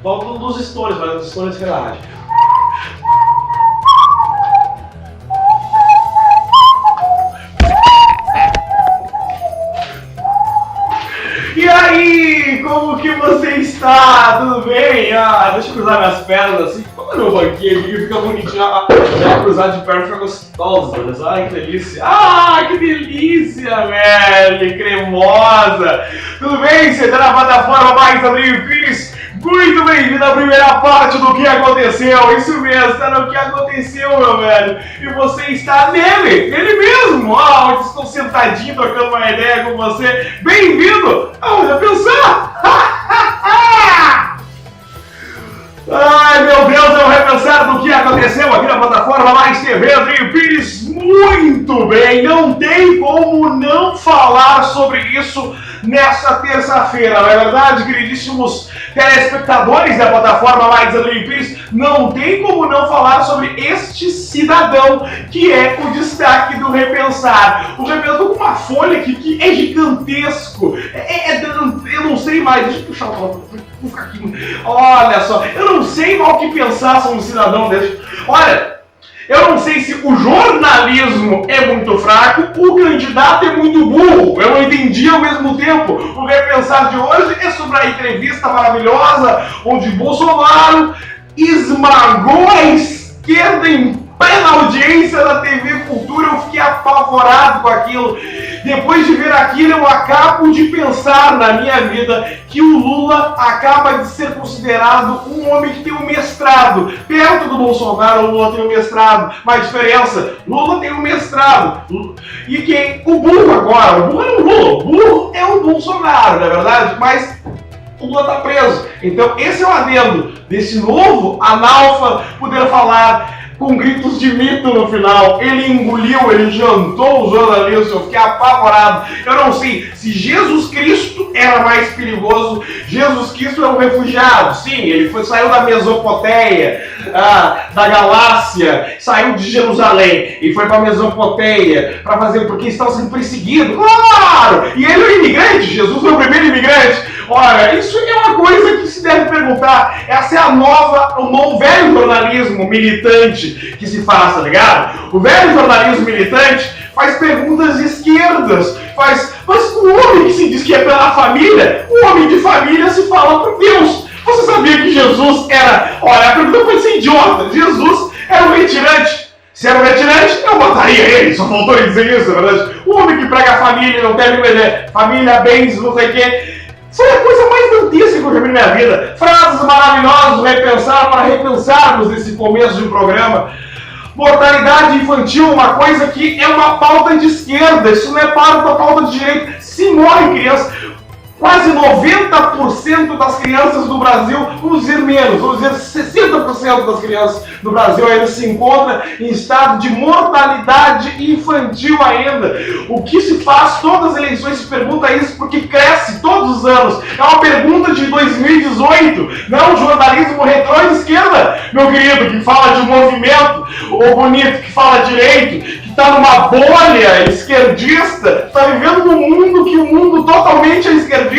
Faltam dos stories, mas os stories que é da rádio. E aí, como que você está? Tudo bem? Deixa eu cruzar minhas pernas assim. Como é meu banquinho aqui, fica bonitinho. Já cruzar de perna fica gostoso, olha só. Ai, que delícia. Que delícia, velho. Cremosa. Tudo bem? Você tá na plataforma mais Adriano Pires? Muito bem-vindo à primeira parte do que aconteceu. Isso mesmo, está no que aconteceu, meu velho. E você está nele mesmo. Onde estou sentadinho, trocando uma ideia com você. Bem-vindo ao Repensar. Ai, meu Deus, é o Repensar do que aconteceu aqui na plataforma Mais TV, Adriano Pires. Muito bem, não tem como não falar sobre isso nessa terça-feira, não é verdade, queridíssimos telespectadores da plataforma Mais Adriano Pires? Não tem como não falar sobre este cidadão que é o destaque do Repensar. O Repensar com uma folha aqui que é gigantesco. Eu não sei mais, deixa eu puxar o vou ficar aqui. Olha só, eu não sei mal o que pensar sobre um cidadão desse. Olha, eu não sei se o jornalismo é muito fraco, o candidato é muito burro. Eu não entendi ao mesmo tempo. O Repensar de hoje é sobre a entrevista maravilhosa onde Bolsonaro esmagou a esquerda em plena audiência da TV Cultura. Eu fiquei apavorado com aquilo. Depois de ver aquilo, eu acabo de pensar na minha vida que o Lula acaba de ser considerado um homem que tem um mestrado. Perto do Bolsonaro, o Lula tem um mestrado. Mas a diferença, Lula tem um mestrado. E quem? O burro agora. O burro é o Lula. O burro é o Bolsonaro, não é verdade? Mas o Lula está preso. Então esse é o adendo desse novo analfa poder falar com gritos de mito no final. Ele engoliu, ele jantou os jornalistas, eu fiquei apavorado. Eu não sei se Jesus Cristo era mais perigoso. Jesus Cristo é um refugiado, sim, ele saiu da Mesopoteia, da Galácia, saiu de Jerusalém e foi para a Mesopoteia para fazer, porque estava sendo perseguido, claro! E ele é um imigrante, Jesus foi o primeiro imigrante. Olha, isso é uma coisa que se deve perguntar. Essa é o velho jornalismo militante que se faz, tá ligado? O velho jornalismo militante faz perguntas esquerdas, mas o homem que se diz que é pela família, o homem de família se fala por Deus. Você sabia que Jesus era... Olha, a pergunta pode ser idiota. Jesus era um retirante. Se era um retirante, eu mataria ele. Só faltou ele dizer isso, na verdade. O homem que prega a família, não deve perder família, bens, não sei o quê. Isso é a coisa mais dantesca que eu já vi na minha vida. Frases maravilhosas do Repensar para repensarmos nesse começo de um programa. Mortalidade infantil, uma coisa que é uma pauta de esquerda. Isso não é pauta de direita. Se morre criança, quase 90% das crianças do Brasil, vamos dizer menos, vamos dizer 60% das crianças do Brasil ainda se encontram em estado de mortalidade infantil ainda. O que se faz, todas as eleições se pergunta isso porque cresce todos os anos. É uma pergunta de 2018, não é um jornalismo retrô de esquerda, meu querido, que fala de movimento, ou bonito, que fala direito, que está numa bolha esquerdista, está vivendo num mundo que o mundo totalmente é esquerdista.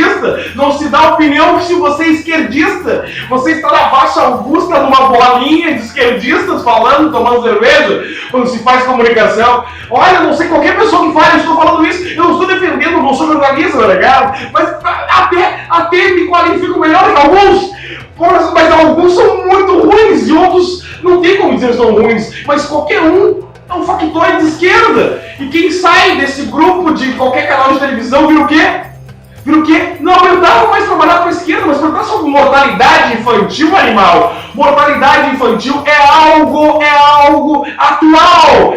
Não se dá opinião que se você é esquerdista, você está na Baixa Augusta numa bolinha de esquerdistas falando, tomando cerveja, quando se faz comunicação. Olha, não sei, qualquer pessoa que fale, eu estou falando isso, eu não estou defendendo, não sou jornalista, tá ligado? Mas até me qualifico melhor que alguns, mas alguns são muito ruins e outros não tem como dizer que são ruins, mas qualquer um é um factoide de esquerda. E quem sai desse grupo de qualquer canal de televisão vira o quê? Vira o quê? Não aguentava mais trabalhar para a esquerda, mas perguntar sobre mortalidade infantil, animal. Mortalidade infantil é algo atual.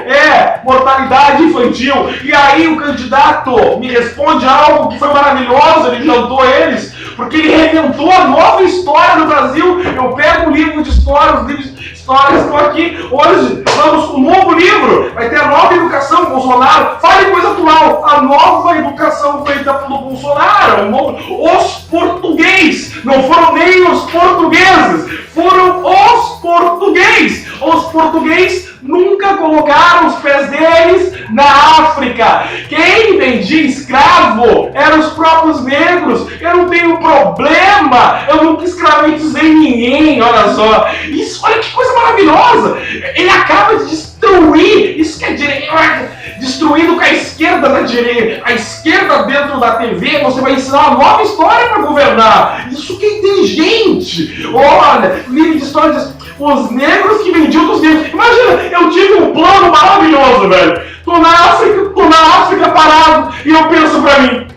Mortalidade infantil. E aí o candidato me responde algo que foi maravilhoso, ele jantou eles, porque ele reinventou a nova história do Brasil. Eu pego o livro de história, os livros de história estão aqui. Hoje vamos com um novo livro, vai ter a nova educação Bolsonaro. Fale coisa atual, a nova educação feita pelo Bolsonaro. Os portugueses, não foram nem os portugueses, foram os portugueses. Os portugueses nunca colocaram os pés deles na África. Quem vendia escravo eram os próprios negros. Eu não tenho problema, eu nunca escravizei ninguém, olha só. Isso, olha que coisa maravilhosa. Ele acaba de destruir, isso que é direita, destruindo com a esquerda da direita, a esquerda dentro da TV, você vai ensinar uma nova história para governar. Isso que é inteligente. Olha, livro de história diz, os negros que vendiam dos negros. Imagina, eu tive um plano maravilhoso, velho. Tô na África parado e eu penso pra mim,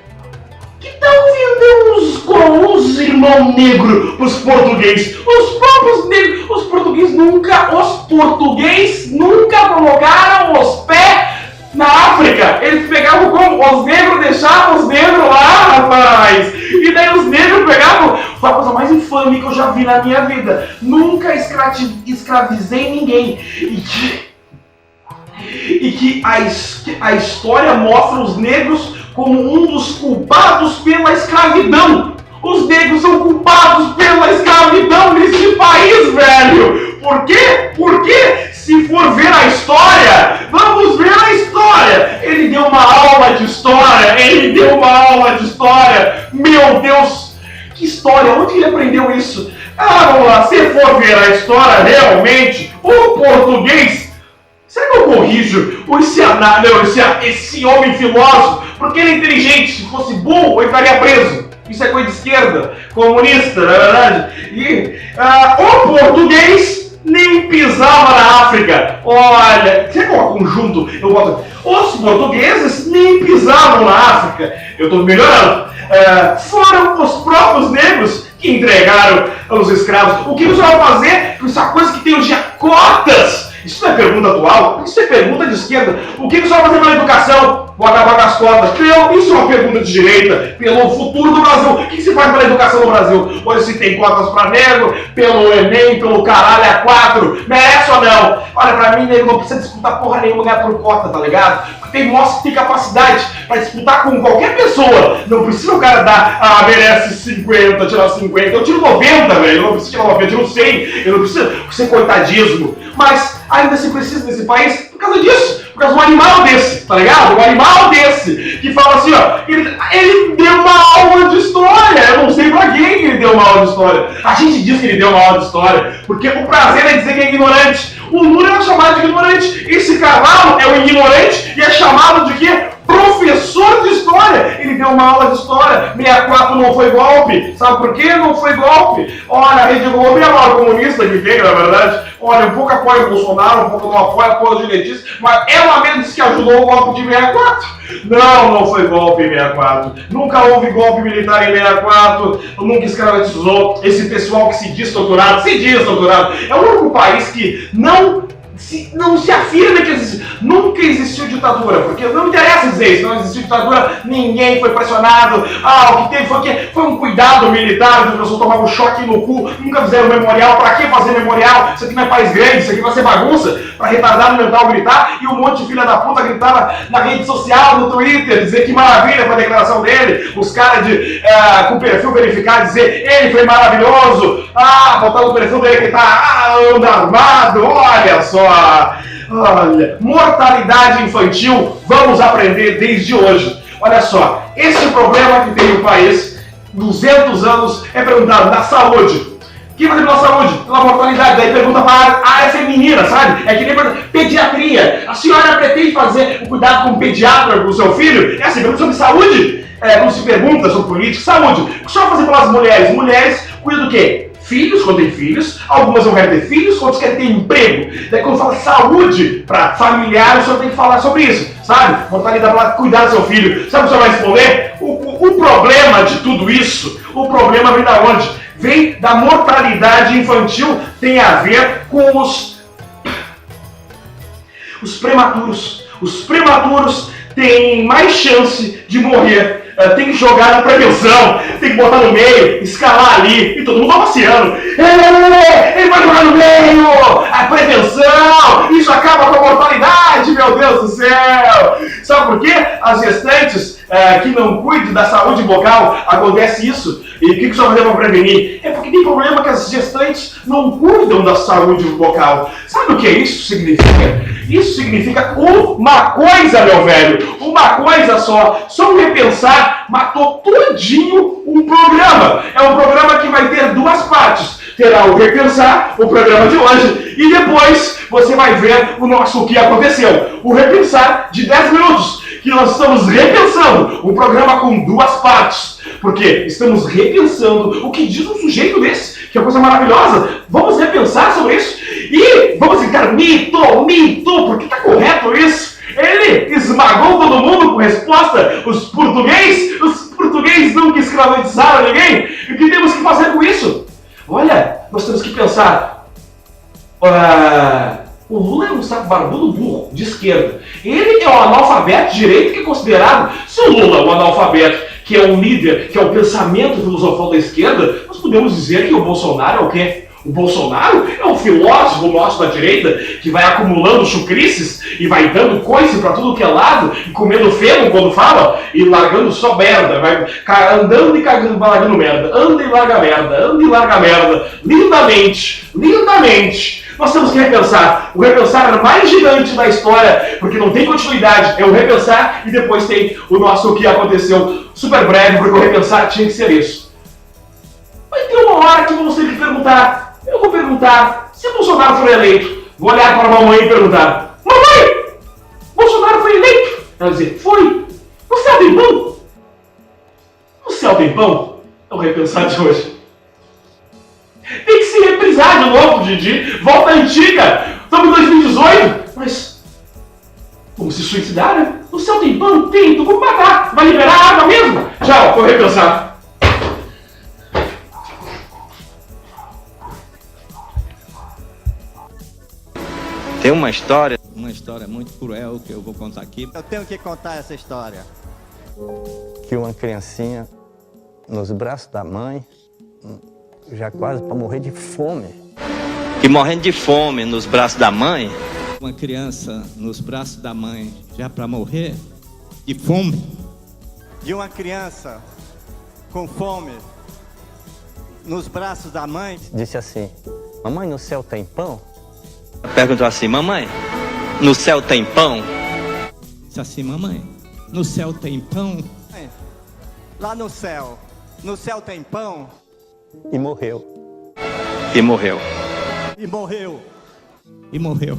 que tal vender uns irmãos negros pros portugueses? Os próprios negros, os portugueses nunca colocaram os pés na África. Eles pegavam como? Os negros deixavam os negros lá, rapaz. E daí os negros pegavam. Foi a coisa mais infame que eu já vi na minha vida. Nunca escravizei ninguém. E que a história mostra os negros como um dos culpados pela escravidão. Os negros são culpados pela escravidão nesse país, velho. Por quê? Porque se for ver a história, vamos ver a história. Ele deu uma aula de história. Meu Deus, que história? Onde ele aprendeu isso? Vamos lá, se for ver a história realmente, o português... Será que eu corrijo esse homem filósofo? Porque ele é inteligente. Se fosse burro, ele estaria preso. Isso é coisa de esquerda, comunista, na verdade. E o português nem pisava na África. Olha, você coloca um junto, eu boto... Os portugueses nem pisavam na África. Eu estou melhorando. Foram os próprios negros que entregaram os escravos. O que você vai fazer com essa coisa que tem hoje cotas? Isso não é pergunta atual, isso é pergunta de esquerda. O que você vai fazer pela educação? Vou acabar com as cotas. Isso é uma pergunta de direita, pelo futuro do Brasil. O que se faz pela educação no Brasil? Hoje se tem cotas para negro, pelo Enem, pelo caralho A4. Merece ou não? Olha, pra mim, negro não precisa disputar porra nenhuma ganhar por cota, tá ligado? Porque mostra que tem capacidade para disputar com qualquer pessoa. Não precisa o cara dar, merece 50, tirar 50. Eu tiro 90, velho. Eu não preciso tirar 90, eu tiro 100. Eu não preciso ser coitadismo. Mas ainda se precisa nesse país por causa disso. Por causa de um animal desse, tá ligado? Um animal desse, que fala assim, ó, ele deu uma aula de história. Eu não sei pra quem ele deu uma aula de história. A gente diz que ele deu uma aula de história, porque o prazer é dizer que é ignorante. O Lula é chamado de ignorante. Esse cavalo é o ignorante e é chamado de quê? Professor de história. Ele deu uma aula de história. 64 não foi golpe. Sabe por quê? Não foi golpe. Olha, a Rede Globo é a maior comunista que tem, na verdade. Olha, um pouco apoia o Bolsonaro, um pouco não apoia os direitistas, mas ela mesmo disse que ajudou o golpe de 64. Não foi golpe em 64. Nunca houve golpe militar em 64. Nunca escravizou esse pessoal que se diz doutorado. É o único país que não se afirma que nunca existiu ditadura, porque não interessa dizer isso, não existiu ditadura, ninguém foi pressionado, o que teve foi um cuidado militar, as pessoas tomavam choque no cu, nunca fizeram memorial. Pra que fazer memorial? Isso aqui não é país grande, isso aqui vai ser bagunça, pra retardado mental gritar, e um monte de filha da puta gritava na rede social, no Twitter, dizer que maravilha foi a declaração dele, os caras com perfil verificado, dizer, ele foi maravilhoso, botar no perfil dele que tá anda armado, olha só. Olha, mortalidade infantil, vamos aprender desde hoje. Olha só, esse problema que tem no país, 200 anos, é perguntado da saúde. O que vai ter pela saúde? Pela mortalidade. Daí pergunta para a área feminina, sabe? É que nem pediatria. A senhora pretende fazer o cuidado com o pediatra com o seu filho? É assim, pergunta sobre saúde. Não se pergunta sobre política, saúde. O que a senhora vai fazer pelas mulheres? Mulheres cuidam do quê? Filhos, quando tem filhos, algumas não querem ter filhos, outros querem ter emprego. Daí quando fala saúde para familiar, o senhor tem que falar sobre isso, sabe? Mortalidade para cuidar do seu filho. Sabe o que o senhor vai responder? O problema de tudo isso, o problema vem da onde? Vem da mortalidade infantil, tem a ver com os prematuros. Os prematuros têm mais chance de morrer. Tem que jogar na prevenção, tem que botar no meio, escalar ali, e todo mundo vai vaciando. Ele vai jogar no meio, a prevenção, isso acaba com a mortalidade, meu Deus do céu. Sabe por quê? As gestantes que não cuidam da saúde bucal, acontece isso. E o que você vai fazer para prevenir? É porque tem problema que as gestantes não cuidam da saúde bucal. Sabe o que isso significa? Isso significa uma coisa, meu velho, uma coisa só. Só um repensar matou todinho um programa. É um programa que vai ter duas partes. Terá o repensar, o programa de hoje, e depois você vai ver o que aconteceu. O repensar de 10 minutos, que nós estamos repensando um programa com duas partes. Porque estamos repensando o que diz um sujeito desse, que é uma coisa maravilhosa. Vamos repensar sobre isso e vamos ficar mito, porque está correto isso. Ele esmagou todo mundo com resposta. Os portugueses nunca escravizaram ninguém. E o que temos que fazer com isso? Olha, nós temos que pensar. O Lula é um saco barbudo burro, de esquerda. Ele é um analfabeto de direito que é considerado. Se o Lula é um analfabeto, que é um líder, que é o pensamento filosofal da esquerda, nós podemos dizer que o Bolsonaro é o quê? O Bolsonaro é um filósofo nosso da direita que vai acumulando chucrices e vai dando coice pra tudo que é lado e comendo feno quando fala e largando só merda, vai andando e cagando, largando merda, anda e larga merda, lindamente. Nós temos que repensar. O repensar é mais gigante da história, porque não tem continuidade. É o repensar e depois tem o nosso o que aconteceu super breve, porque o repensar tinha que ser isso. Vai ter uma hora que vamos ter que perguntar. Eu vou perguntar, se Bolsonaro for eleito, vou olhar para a mamãe e perguntar: mamãe, Bolsonaro foi eleito? Ela vai dizer: foi. No céu tem pão? No céu tem pão? É o repensar de hoje. Tem que se reprisar de novo, Didi. Volta antiga. Estamos em 2018. Mas vamos se suicidar, né? No céu tem pão? Tem. Então vamos matar. Vai liberar a arma mesmo? Tchau, vou repensar. Tem uma história muito cruel que eu vou contar aqui. Eu tenho que contar essa história. Que uma criancinha nos braços da mãe, já quase para morrer de fome. Que morrendo de fome nos braços da mãe. Uma criança nos braços da mãe, já para morrer de fome. De uma criança com fome nos braços da mãe. Disse assim: mamãe, no céu tem pão? Perguntou assim: mamãe, no céu tem pão? Disse assim: mamãe, no céu tem pão? Lá no céu tem pão? E morreu. E morreu. E morreu. E morreu.